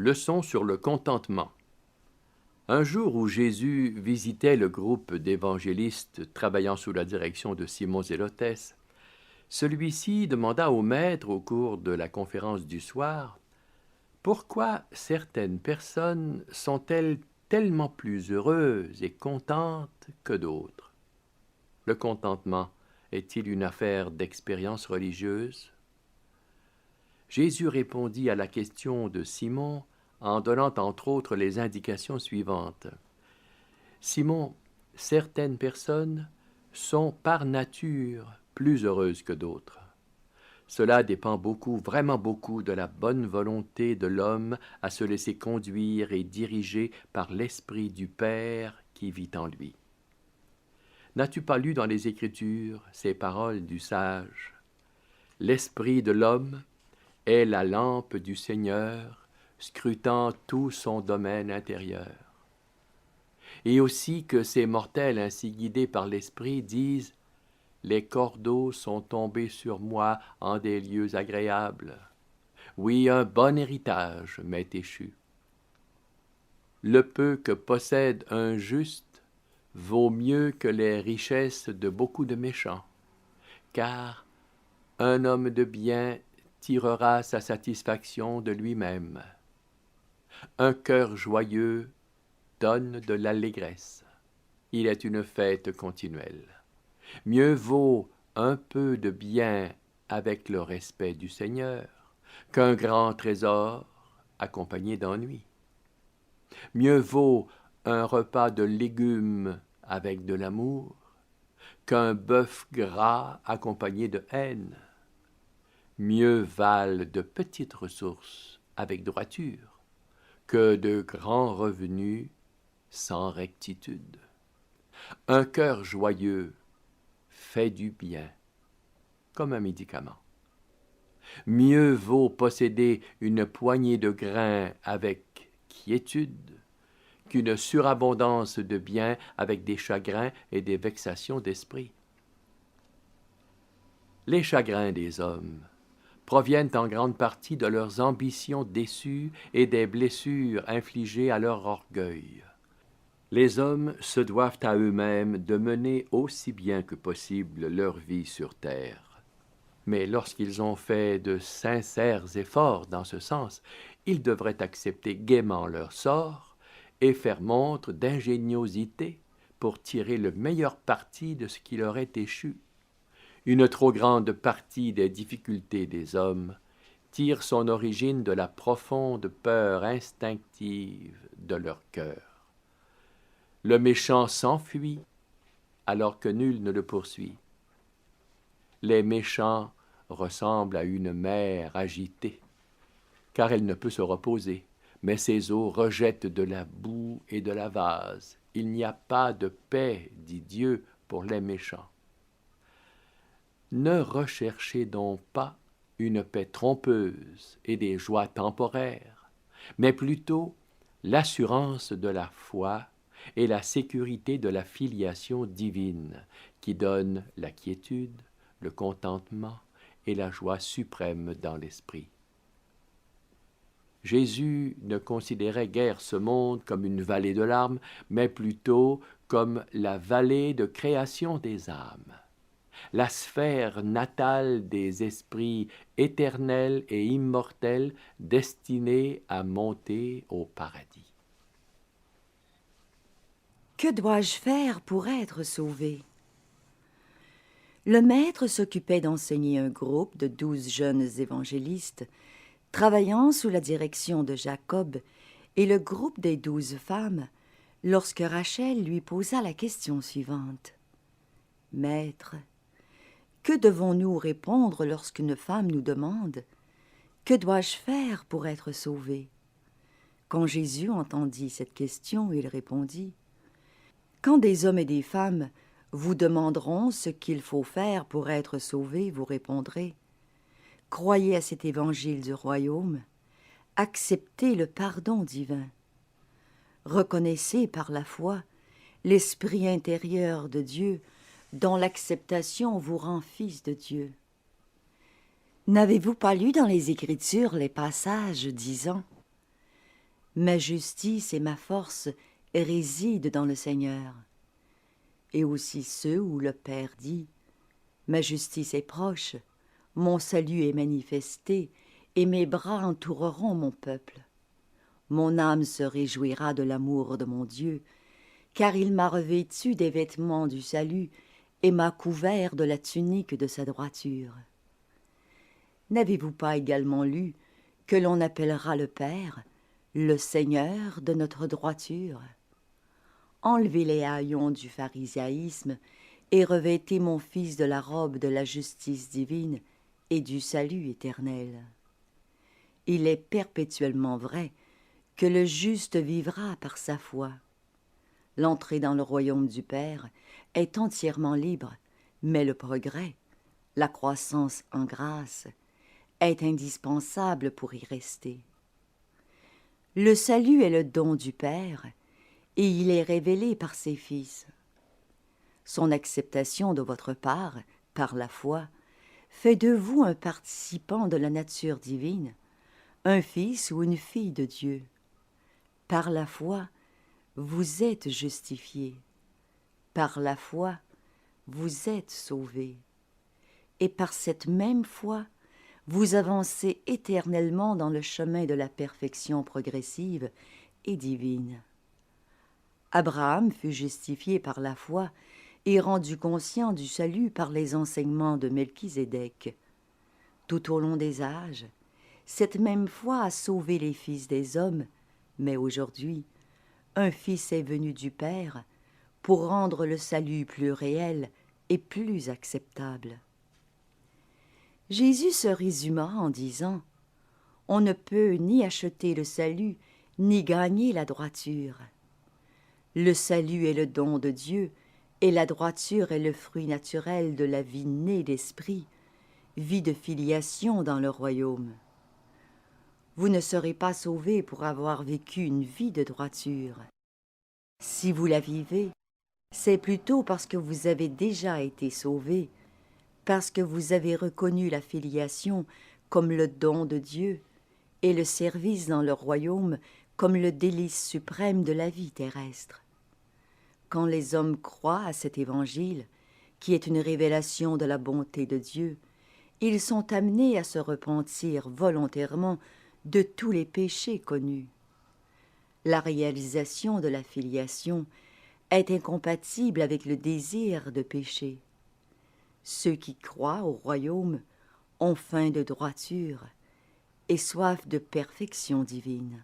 Leçon sur le contentement. Un jour où Jésus visitait le groupe d'évangélistes travaillant sous la direction de Simon Zélotès, celui-ci demanda au maître au cours de la conférence du soir « Pourquoi certaines personnes sont-elles tellement plus heureuses et contentes que d'autres? Le contentement est-il une affaire d'expérience religieuse? » Jésus répondit à la question de Simon en donnant entre autres les indications suivantes. Simon, certaines personnes sont par nature plus heureuses que d'autres. Cela dépend beaucoup, vraiment beaucoup, de la bonne volonté de l'homme à se laisser conduire et diriger par l'Esprit du Père qui vit en lui. N'as-tu pas lu dans les Écritures ces paroles du sage? L'esprit de l'homme est la lampe du Seigneur, scrutant tout son domaine intérieur. Et aussi que ces mortels ainsi guidés par l'Esprit disent « Les cordeaux sont tombés sur moi en des lieux agréables. Oui, un bon héritage m'est échu. » Le peu que possède un juste vaut mieux que les richesses de beaucoup de méchants, car un homme de bien tirera sa satisfaction de lui-même. Un cœur joyeux donne de l'allégresse. Il est une fête continuelle. Mieux vaut un peu de bien avec le respect du Seigneur qu'un grand trésor accompagné d'ennui. Mieux vaut un repas de légumes avec de l'amour qu'un bœuf gras accompagné de haine. Mieux valent de petites ressources avec droiture que de grands revenus sans rectitude. Un cœur joyeux fait du bien, comme un médicament. Mieux vaut posséder une poignée de grains avec quiétude qu'une surabondance de biens avec des chagrins et des vexations d'esprit. Les chagrins des hommes proviennent en grande partie de leurs ambitions déçues et des blessures infligées à leur orgueil. Les hommes se doivent à eux-mêmes de mener aussi bien que possible leur vie sur terre. Mais lorsqu'ils ont fait de sincères efforts dans ce sens, ils devraient accepter gaiement leur sort et faire montre d'ingéniosité pour tirer le meilleur parti de ce qui leur est échu. Une trop grande partie des difficultés des hommes tire son origine de la profonde peur instinctive de leur cœur. Le méchant s'enfuit alors que nul ne le poursuit. Les méchants ressemblent à une mer agitée, car elle ne peut se reposer, mais ses eaux rejettent de la boue et de la vase. Il n'y a pas de paix, dit Dieu, pour les méchants. Ne recherchez donc pas une paix trompeuse et des joies temporaires, mais plutôt l'assurance de la foi et la sécurité de la filiation divine qui donne la quiétude, le contentement et la joie suprême dans l'esprit. Jésus ne considérait guère ce monde comme une vallée de larmes, mais plutôt comme la vallée de création des âmes, la sphère natale des esprits éternels et immortels destinés à monter au paradis. Que dois-je faire pour être sauvé? Le maître s'occupait d'enseigner un groupe de 12 jeunes évangélistes travaillant sous la direction de Jacob et le groupe des 12 femmes lorsque Rachel lui posa la question suivante. « Maître, que devons-nous répondre lorsqu'une femme nous demande « Que dois-je faire pour être sauvé ?» Quand Jésus entendit cette question, il répondit « Quand des hommes et des femmes vous demanderont ce qu'il faut faire pour être sauvés, vous répondrez « Croyez à cet évangile du royaume, acceptez le pardon divin. Reconnaissez par la foi l'esprit intérieur de Dieu dont l'acceptation vous rend fils de Dieu. N'avez-vous pas lu dans les Écritures les passages disant Ma justice et ma force résident dans le Seigneur. Et aussi ceux où le Père dit, ma justice est proche, mon salut est manifesté, et mes bras entoureront mon peuple. Mon âme se réjouira de l'amour de mon Dieu, car il m'a revêtu des vêtements du salut et m'a couvert de la tunique de sa droiture. N'avez-vous pas également lu que l'on appellera le Père le Seigneur de notre droiture? Enlevez les haillons du pharisaïsme et revêtez mon fils de la robe de la justice divine et du salut éternel. Il est perpétuellement vrai que le juste vivra par sa foi. L'entrée dans le royaume du Père est entièrement libre, mais le progrès, la croissance en grâce, est indispensable pour y rester. Le salut est le don du Père, et il est révélé par ses fils. Son acceptation de votre part, par la foi, fait de vous un participant de la nature divine, un fils ou une fille de Dieu. Par la foi, vous êtes justifiés. Par la foi, vous êtes sauvés. Et par cette même foi, vous avancez éternellement dans le chemin de la perfection progressive et divine. Abraham fut justifié par la foi et rendu conscient du salut par les enseignements de Melchizedek. Tout au long des âges, cette même foi a sauvé les fils des hommes, mais aujourd'hui, un fils est venu du Père pour rendre le salut plus réel et plus acceptable. Jésus se résuma en disant « On ne peut ni acheter le salut, ni gagner la droiture. Le salut est le don de Dieu, et la droiture est le fruit naturel de la vie née d'esprit, vie de filiation dans le royaume. Vous ne serez pas sauvés pour avoir vécu une vie de droiture. Si vous la vivez, c'est plutôt parce que vous avez déjà été sauvés, parce que vous avez reconnu la filiation comme le don de Dieu et le service dans le royaume comme le délice suprême de la vie terrestre. Quand les hommes croient à cet évangile, qui est une révélation de la bonté de Dieu, ils sont amenés à se repentir volontairement de tous les péchés connus. La réalisation de la filiation est incompatible avec le désir de pécher. Ceux qui croient au royaume ont faim de droiture et soif de perfection divine.